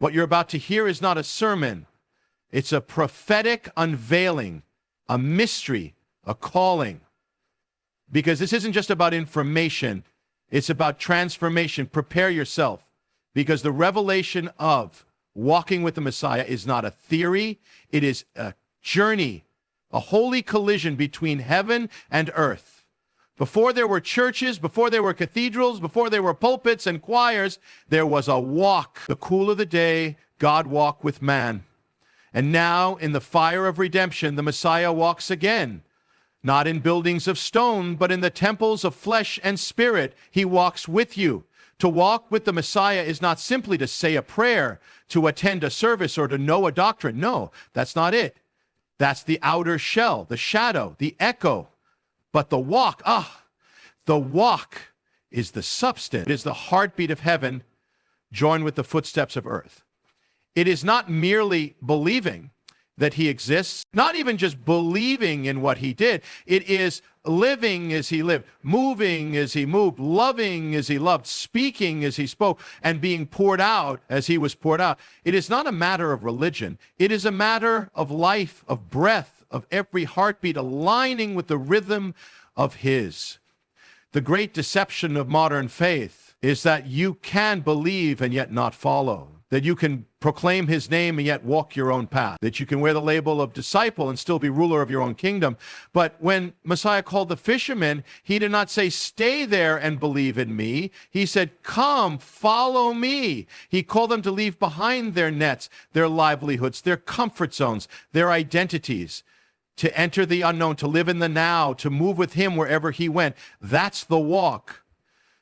What you're about to hear is not a sermon. It's a prophetic unveiling, a mystery, a calling. Because this isn't just about information. It's about transformation. Prepare yourself. Because the revelation of walking with the Messiah is not a theory. It is a journey, a holy collision between heaven and earth. Before there were churches, before there were cathedrals, before there were pulpits and choirs, there was a walk. The cool of the day, God walked with man. And now, in the fire of redemption, the Messiah walks again. Not in buildings of stone, but in the temples of flesh and spirit. He walks with you. To walk with the Messiah is not simply to say a prayer, to attend a service, or to know a doctrine. No, that's not it. That's the outer shell, the shadow, the echo. But the walk is the substance. It is the heartbeat of heaven joined with the footsteps of earth. It is not merely believing that he exists, not even just believing in what he did. It is living as he lived, moving as he moved, loving as he loved, speaking as he spoke, and being poured out as he was poured out. It is not a matter of religion. It is a matter of life, of breath, of every heartbeat aligning with the rhythm of his. The great deception of modern faith is that you can believe and yet not follow, that you can proclaim his name and yet walk your own path, that you can wear the label of disciple and still be ruler of your own kingdom. But when Messiah called the fishermen, he did not say, stay there and believe in me. He said, come, follow me. He called them to leave behind their nets, their livelihoods, their comfort zones, their identities, to enter the unknown, to live in the now, to move with him wherever he went. That's the walk.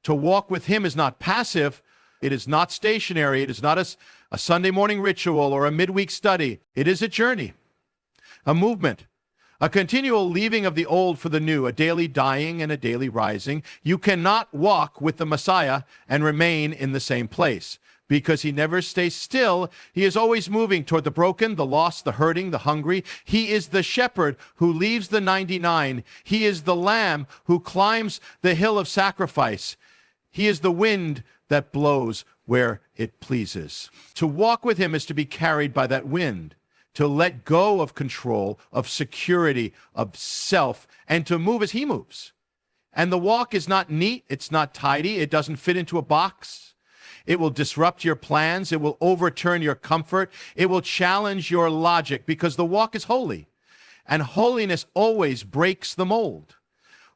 To walk with him is not passive. It is not stationary. It is not a Sunday morning ritual or a midweek study. It is a journey, a movement, a continual leaving of the old for the new, a daily dying and a daily rising. You cannot walk with the Messiah and remain in the same place, because he never stays still. He is always moving toward the broken, the lost, the hurting, the hungry. He is the shepherd who leaves the 99. He is the lamb who climbs the hill of sacrifice. He is the wind that blows where it pleases. To walk with him is to be carried by that wind, to let go of control, of security, of self, and to move as he moves. And the walk is not neat. It's not tidy. It doesn't fit into a box. It will disrupt your plans. It will overturn your comfort. It will challenge your logic, because the walk is holy, and holiness always breaks the mold.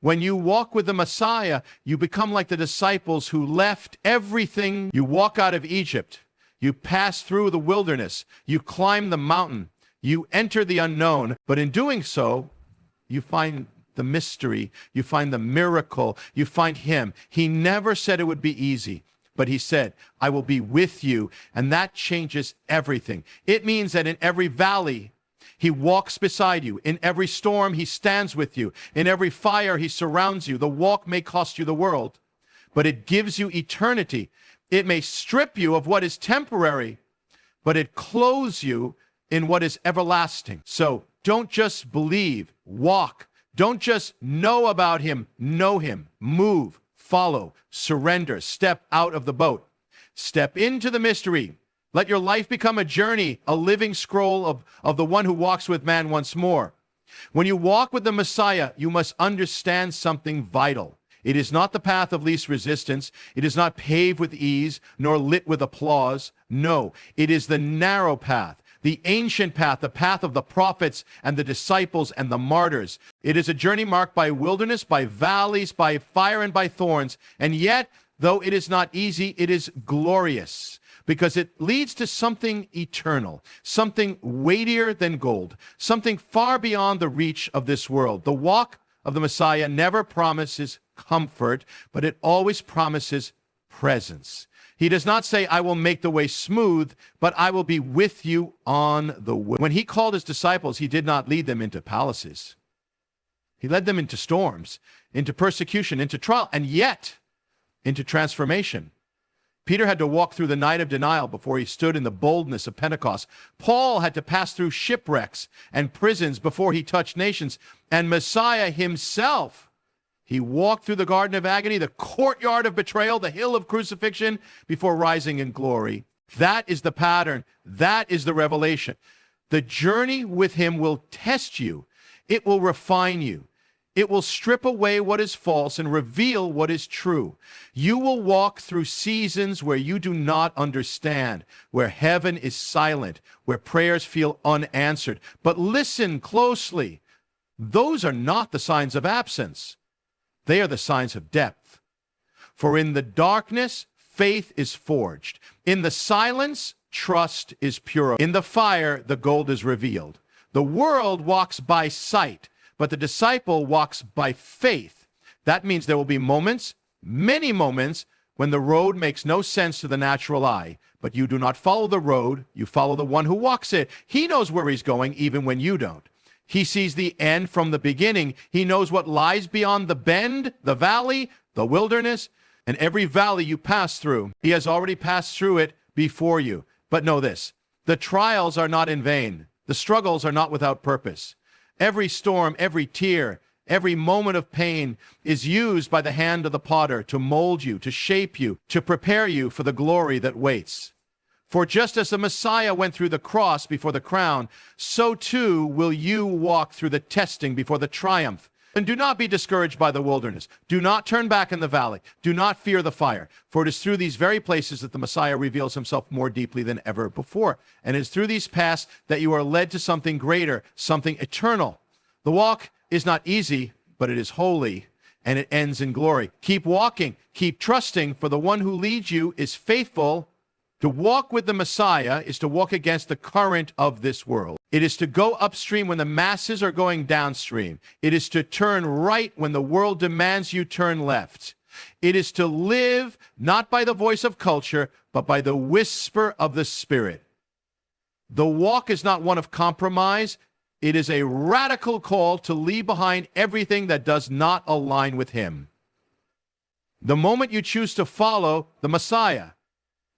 When you walk with the Messiah, you become like the disciples who left everything. You walk out of Egypt. You pass through the wilderness. You climb the mountain. You enter the unknown. But in doing so, you find the mystery. You find the miracle. You find him. He never said it would be easy, but he said, I will be with you. And that changes everything. It means that in every valley, he walks beside you. In every storm, he stands with you. In every fire, he surrounds you. The walk may cost you the world, but it gives you eternity. It may strip you of what is temporary, but it clothes you in what is everlasting. So don't just believe, walk. Don't just know about him, know him. Move, follow, surrender, step out of the boat. Step into the mystery. Let your life become a journey, a living scroll of the one who walks with man once more. When you walk with the Messiah, you must understand something vital. It is not the path of least resistance. It is not paved with ease, nor lit with applause. No, it is the narrow path, the ancient path, the path of the prophets and the disciples and the martyrs. It is a journey marked by wilderness, by valleys, by fire, and by thorns. And yet, though it is not easy, it is glorious, because it leads to something eternal, something weightier than gold, something far beyond the reach of this world. The walk of the Messiah never promises comfort, but it always promises presence. He does not say, I will make the way smooth, but I will be with you on the way. When he called his disciples, he did not lead them into palaces. He led them into storms, into persecution, into trial, and yet into transformation. Peter had to walk through the night of denial before he stood in the boldness of Pentecost. Paul had to pass through shipwrecks and prisons before he touched nations. And Messiah himself, he walked through the Garden of Agony, the courtyard of betrayal, the hill of crucifixion, before rising in glory. That is the pattern. That is the revelation. The journey with him will test you. It will refine you. It will strip away what is false and reveal what is true. You will walk through seasons where you do not understand, where heaven is silent, where prayers feel unanswered. But listen closely. Those are not the signs of absence. They are the signs of depth. For in the darkness, faith is forged. In the silence, trust is pure. In the fire, the gold is revealed. The world walks by sight, but the disciple walks by faith. That means there will be moments, many moments, when the road makes no sense to the natural eye. But you do not follow the road, you follow the one who walks it. He knows where he's going even when you don't. He sees the end from the beginning. He knows what lies beyond the bend, the valley, the wilderness, and every valley you pass through. He has already passed through it before you. But know this, the trials are not in vain. The struggles are not without purpose. Every storm, every tear, every moment of pain is used by the hand of the potter to mold you, to shape you, to prepare you for the glory that waits. For just as the Messiah went through the cross before the crown, so too will you walk through the testing before the triumph. And do not be discouraged by the wilderness. Do not turn back in the valley. Do not fear the fire. For it is through these very places that the Messiah reveals himself more deeply than ever before. And it is through these paths that you are led to something greater, something eternal. The walk is not easy, but it is holy, and it ends in glory. Keep walking. Keep trusting, for the one who leads you is faithful. To walk with the Messiah is to walk against the current of this world. It is to go upstream when the masses are going downstream. It is to turn right when the world demands you turn left. It is to live not by the voice of culture, but by the whisper of the Spirit. The walk is not one of compromise. It is a radical call to leave behind everything that does not align with him. The moment you choose to follow the Messiah,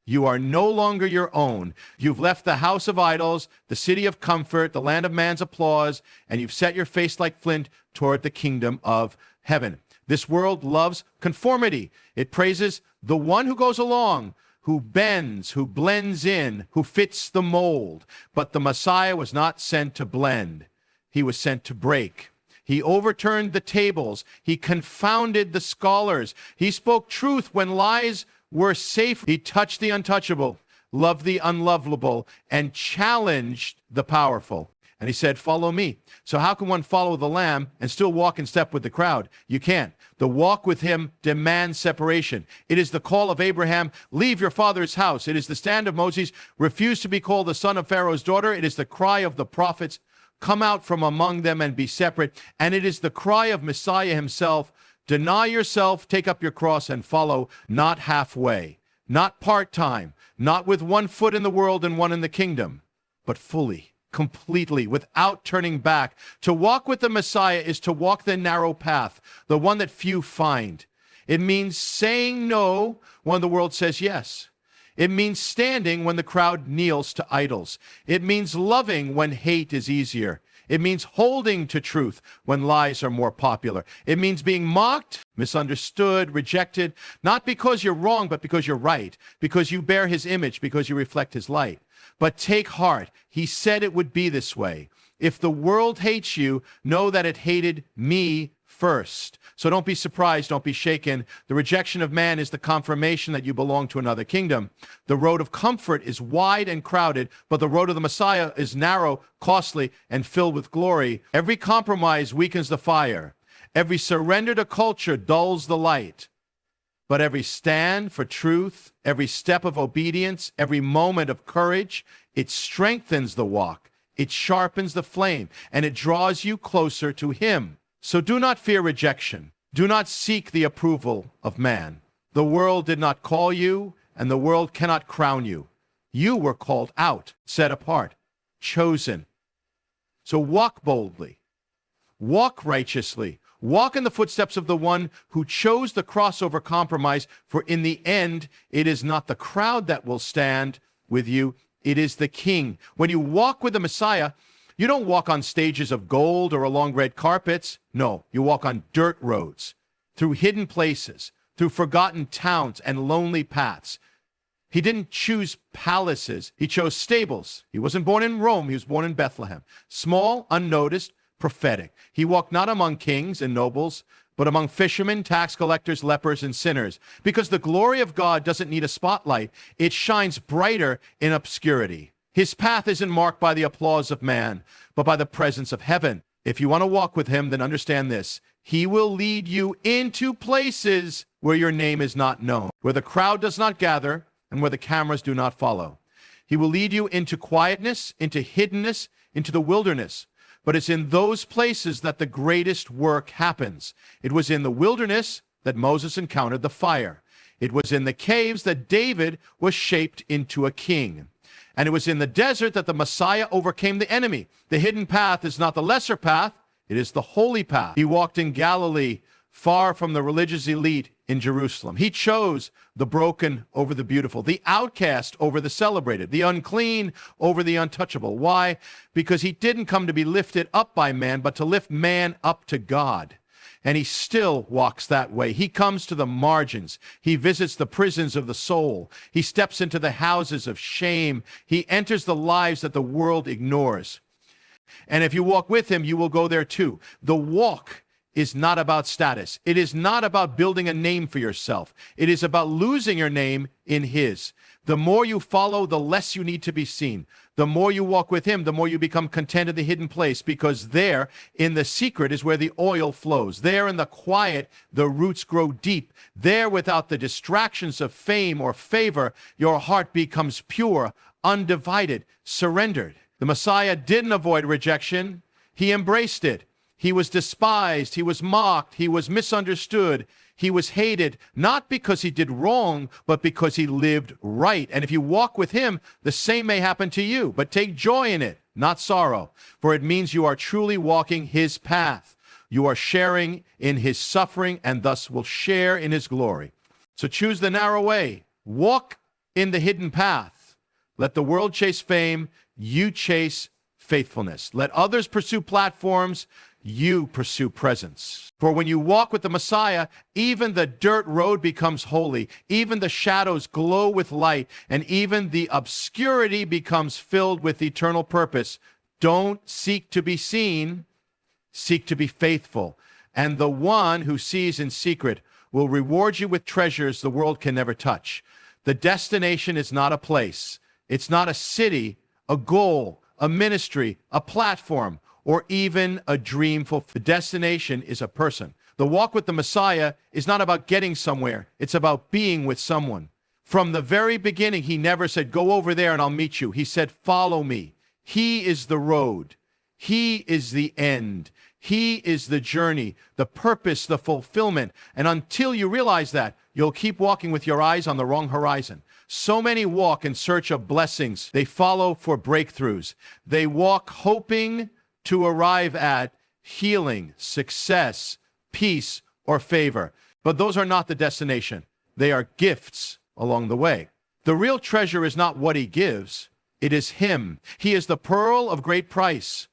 you are no longer your own. You've left the house of idols, the city of comfort, the land of man's applause, and you've set your face like flint toward the kingdom of heaven. This world loves conformity. It praises the one who goes along, who bends, who blends in, who fits the mold. But the Messiah was not sent to blend. He was sent to break. He overturned the tables. He confounded the scholars. He spoke truth when lies were safe. He touched the untouchable, loved the unlovable, and challenged the powerful. And he said, follow me. So how can one follow the Lamb and still walk in step with the crowd? You can't. The walk with him demands separation. It is the call of Abraham, leave your father's house. It is the stand of Moses, refuse to be called the son of Pharaoh's daughter. It is the cry of the prophets, come out from among them and be separate. And it is the cry of Messiah himself, deny yourself, take up your cross, and follow, not halfway, not part-time, not with one foot in the world and one in the kingdom, but fully, completely, without turning back. To walk with the Messiah is to walk the narrow path, the one that few find. It means saying no when the world says yes. It means standing when the crowd kneels to idols. It means loving when hate is easier. It means holding to truth when lies are more popular. It means being mocked, misunderstood, rejected, not because you're wrong, but because you're right, because you bear his image, because you reflect his light. But take heart. He said it would be this way. If the world hates you, know that it hated me first. So don't be surprised, don't be shaken. The rejection of man is the confirmation that you belong to another kingdom. The road of comfort is wide and crowded, but the road of the Messiah is narrow, costly, and filled with glory. Every compromise weakens the fire. Every surrender to culture dulls the light. But every stand for truth, every step of obedience, every moment of courage, it strengthens the walk. It sharpens the flame, and it draws you closer to him. So do not fear rejection. Do not seek the approval of man. The world did not call you, and the world cannot crown you. You were called out, set apart, chosen. So walk boldly, walk righteously, walk in the footsteps of the one who chose the cross over compromise, for in the end, it is not the crowd that will stand with you, it is the King. When you walk with the Messiah, you don't walk on stages of gold or along red carpets. No, you walk on dirt roads, through hidden places, through forgotten towns and lonely paths. He didn't choose palaces. He chose stables. He wasn't born in Rome. He was born in Bethlehem. Small, unnoticed, prophetic. He walked not among kings and nobles, but among fishermen, tax collectors, lepers, and sinners. Because the glory of God doesn't need a spotlight. It shines brighter in obscurity. His path isn't marked by the applause of man, but by the presence of heaven. If you want to walk with him, then understand this. He will lead you into places where your name is not known, where the crowd does not gather, and where the cameras do not follow. He will lead you into quietness, into hiddenness, into the wilderness. But it's in those places that the greatest work happens. It was in the wilderness that Moses encountered the fire. It was in the caves that David was shaped into a king. And it was in the desert that the Messiah overcame the enemy. The hidden path is not the lesser path. It is the holy path. He walked in Galilee, far from the religious elite in Jerusalem. He chose the broken over the beautiful, the outcast over the celebrated, the unclean over the untouchable. Why? Because he didn't come to be lifted up by man, but to lift man up to God. And he still walks that way. He comes to the margins. He visits the prisons of the soul. He steps into the houses of shame. He enters the lives that the world ignores. And if you walk with him, you will go there too. The walk is not about status. It is not about building a name for yourself. It is about losing your name in his. The more you follow, the less you need to be seen. The more you walk with him, the more you become content in the hidden place, because there in the secret is where the oil flows. There in the quiet, the roots grow deep. There, without the distractions of fame or favor, your heart becomes pure, undivided, surrendered. The Messiah didn't avoid rejection. He embraced it. He was despised, he was mocked, he was misunderstood, he was hated, not because he did wrong, but because he lived right. And if you walk with him, the same may happen to you, but take joy in it, not sorrow, for it means you are truly walking his path. You are sharing in his suffering and thus will share in his glory. So choose the narrow way. Walk in the hidden path. Let the world chase fame, you chase faithfulness. Let others pursue platforms, you pursue presence. For when you walk with the Messiah, even the dirt road becomes holy, even the shadows glow with light, and even the obscurity becomes filled with eternal purpose. Don't seek to be seen, seek to be faithful. And the one who sees in secret will reward you with treasures the world can never touch. The destination is not a place. It's not a city, a goal, a ministry, a platform, or even a dream. The destination is a person. The walk with the Messiah is not about getting somewhere. It's about being with someone. From the very beginning, he never said, go over there and I'll meet you. He said, follow me. He is the road. He is the end. He is the journey, the purpose, the fulfillment. And until you realize that, you'll keep walking with your eyes on the wrong horizon. So many walk in search of blessings. They follow for breakthroughs. They walk hoping to arrive at healing, success, peace, or favor. But those are not the destination. They are gifts along the way. The real treasure is not what he gives. It is him. He is the pearl of great price.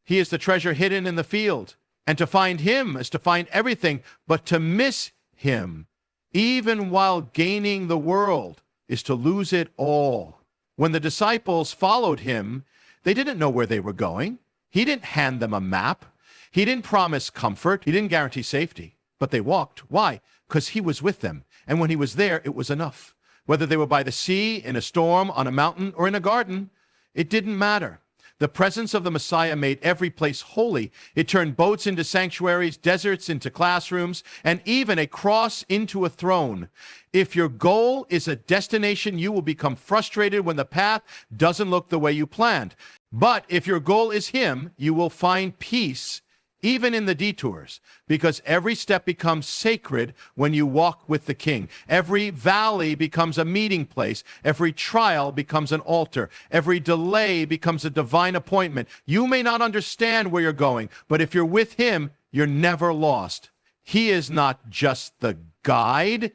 He is the treasure hidden in the field. And to find him is to find everything, but to miss him, even while gaining the world, is to lose it all. When the disciples followed him, they didn't know where they were going. He didn't hand them a map. He didn't promise comfort. He didn't guarantee safety. But they walked. Why? Because he was with them. And when he was there, it was enough. Whether they were by the sea, in a storm, on a mountain, or in a garden, it didn't matter. The presence of the Messiah made every place holy. It turned boats into sanctuaries, deserts into classrooms, and even a cross into a throne. If your goal is a destination, you will become frustrated when the path doesn't look the way you planned. But if your goal is him, you will find peace even in the detours, because every step becomes sacred when you walk with the King. Every valley becomes a meeting place. Every trial becomes an altar. Every delay becomes a divine appointment. You may not understand where you're going, but if you're with him, you're never lost. He is not just the guide.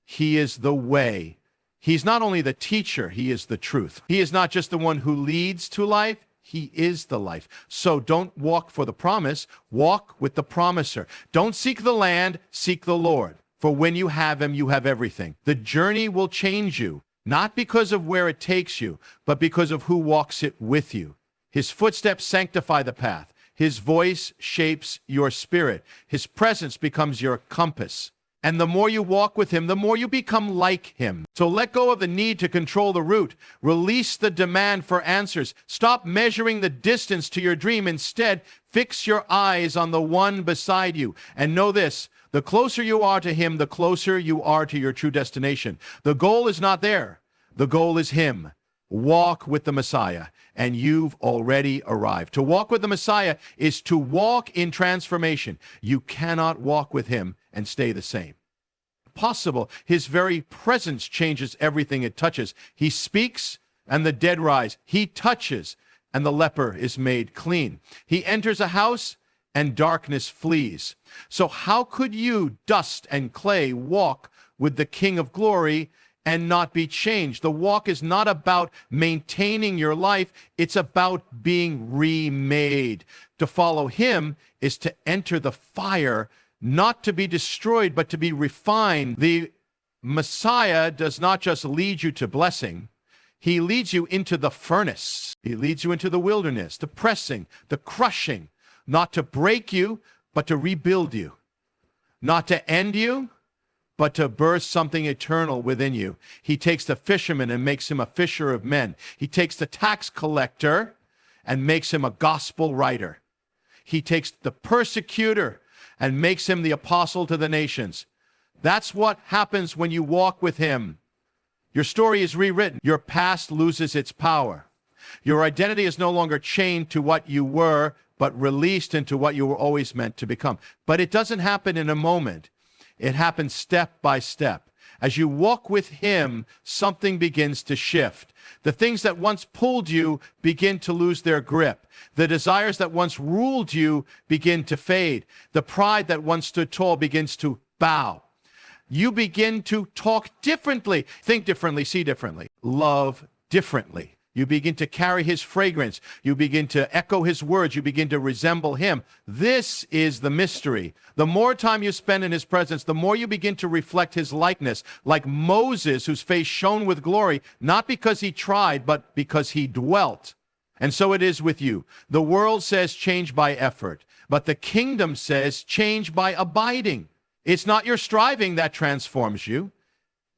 He is the way. He's not only the teacher, he is the truth. He is not just the one who leads to life. He is the life. So don't walk for the promise, walk with the promiser. Don't seek the land, seek the Lord. For when you have him, you have everything. The journey will change you. not because of where it takes you, but because of who walks it with you. His footsteps sanctify the path. His voice shapes your spirit. His presence becomes your compass. And the more you walk with him, the more you become like him. So let go of the need to control the route. Release the demand for answers. Stop measuring the distance to your dream. Instead, fix your eyes on the one beside you. And know this, the closer you are to him, the closer you are to your true destination. The goal is not there. The goal is him. Walk with the Messiah, and you've already arrived. To walk with the Messiah is to walk in transformation. You cannot walk with him and stay the same. Possible, his very presence changes everything it touches. He speaks, and the dead rise. He touches, and the leper is made clean. He enters a house, and darkness flees. So how could you, dust and clay, walk with the King of Glory and not be changed? The walk is not about maintaining your life. It's about being remade. To follow him is to enter the fire, not to be destroyed, but to be refined. The Messiah does not just lead you to blessing. He leads you into the furnace. He leads you into the wilderness, the pressing, the crushing, not to break you, but to rebuild you, not to end you, but to birth something eternal within you. He takes the fisherman and makes him a fisher of men. He takes the tax collector and makes him a gospel writer. He takes the persecutor and makes him the apostle to the nations. That's what happens when you walk with him. Your story is rewritten. Your past loses its power. Your identity is no longer chained to what you were, but released into what you were always meant to become. But it doesn't happen in a moment. It happens step by step. As you walk with him, something begins to shift. The things that once pulled you begin to lose their grip. The desires that once ruled you begin to fade. The pride that once stood tall begins to bow. You begin to talk differently, think differently, see differently, love differently. You begin to carry his fragrance. You begin to echo his words. You begin to resemble him. This is the mystery. The more time you spend in his presence, the more you begin to reflect his likeness, like Moses, whose face shone with glory, not because he tried, but because he dwelt. And so it is with you. The world says change by effort, but the kingdom says change by abiding. It's not your striving that transforms you.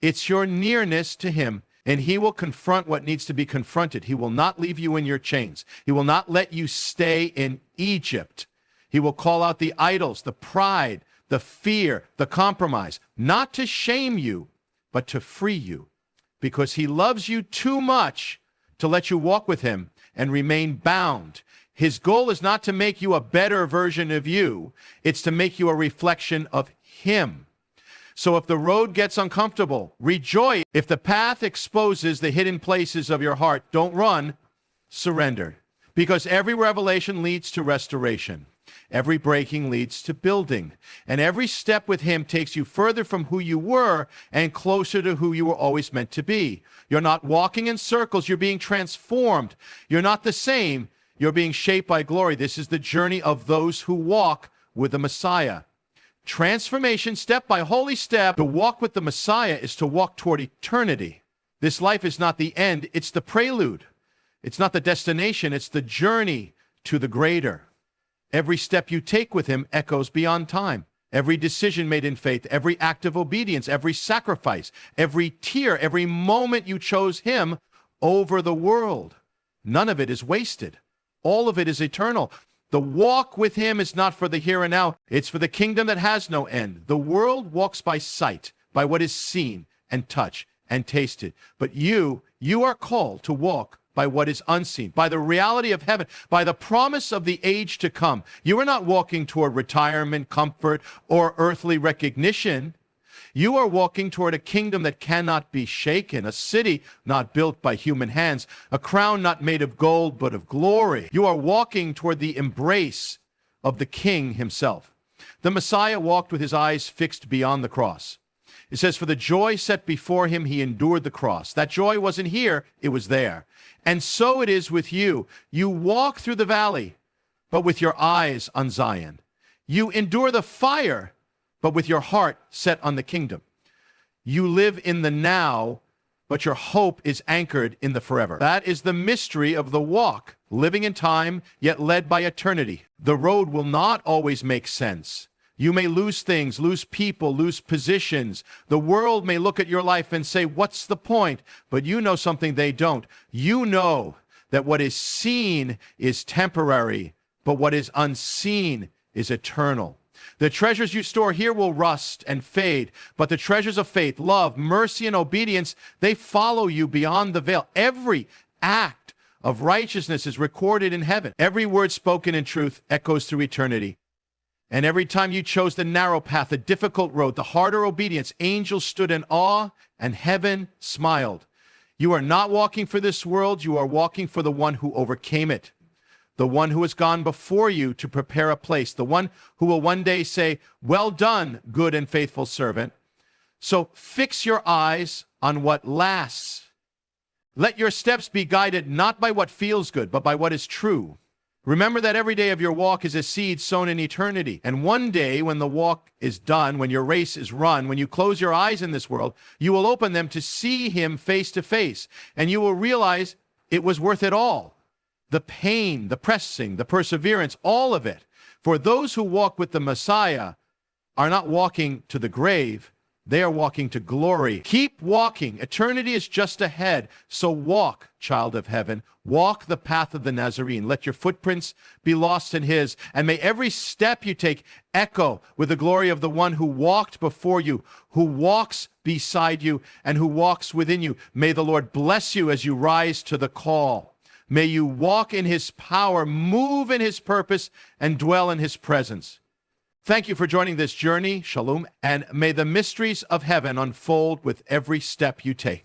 It's your nearness to him. And he will confront what needs to be confronted. He will not leave you in your chains. He will not let you stay in Egypt. He will call out the idols, the pride, the fear, the compromise, not to shame you, but to free you, because he loves you too much to let you walk with him and remain bound. His goal is not to make you a better version of you. It's to make you a reflection of him. So if the road gets uncomfortable, rejoice. If the path exposes the hidden places of your heart, don't run, surrender. Because every revelation leads to restoration. Every breaking leads to building. And every step with him takes you further from who you were and closer to who you were always meant to be. You're not walking in circles. You're being transformed. You're not the same. You're being shaped by glory. This is the journey of those who walk with the Messiah. Transformation, step by holy step. To walk with the Messiah is to walk toward eternity. This life is not the end, it's the prelude. It's not the destination, it's the journey to the greater. Every step you take with him echoes beyond time. Every decision made in faith, every act of obedience, every sacrifice, every tear, every moment you chose him over the world. None of it is wasted. All of it is eternal. The walk with him is not for the here and now. It's for the kingdom that has no end. The world walks by sight, by what is seen and touched and tasted. But you are called to walk by what is unseen, by the reality of heaven, by the promise of the age to come. You are not walking toward retirement, comfort, or earthly recognition. You are walking toward a kingdom that cannot be shaken, a city not built by human hands, a crown not made of gold but of glory. You are walking toward the embrace of the King himself. The Messiah walked with his eyes fixed beyond the cross. It says, for the joy set before him, he endured the cross. That joy wasn't here, it was there. And so it is with you. You walk through the valley, but with your eyes on Zion. You endure the fire, but with your heart set on the kingdom. You live in the now, but your hope is anchored in the forever. That is the mystery of the walk, living in time, yet led by eternity. The road will not always make sense. You may lose things, lose people, lose positions. The world may look at your life and say, what's the point? But you know something they don't. You know that what is seen is temporary, but what is unseen is eternal. The treasures you store here will rust and fade, but the treasures of faith, love, mercy, and obedience, they follow you beyond the veil. Every act of righteousness is recorded in heaven. Every word spoken in truth echoes through eternity. And every time you chose the narrow path, the difficult road, the harder obedience, angels stood in awe and heaven smiled. You are not walking for this world, you are walking for the one who overcame it. The one who has gone before you to prepare a place, the one who will one day say, well done, good and faithful servant. So fix your eyes on what lasts. Let your steps be guided not by what feels good, but by what is true. Remember that every day of your walk is a seed sown in eternity. And one day when the walk is done, when your race is run, when you close your eyes in this world, you will open them to see him face to face. And you will realize it was worth it all. The pain, the pressing, the perseverance, all of it. For those who walk with the Messiah are not walking to the grave, they are walking to glory. Keep walking. Eternity is just ahead. So walk, child of heaven. Walk the path of the Nazarene. Let your footprints be lost in his. And may every step you take echo with the glory of the one who walked before you, who walks beside you, and who walks within you. May the Lord bless you as you rise to the call. May you walk in his power, move in his purpose, and dwell in his presence. Thank you for joining this journey. Shalom. And may the mysteries of heaven unfold with every step you take.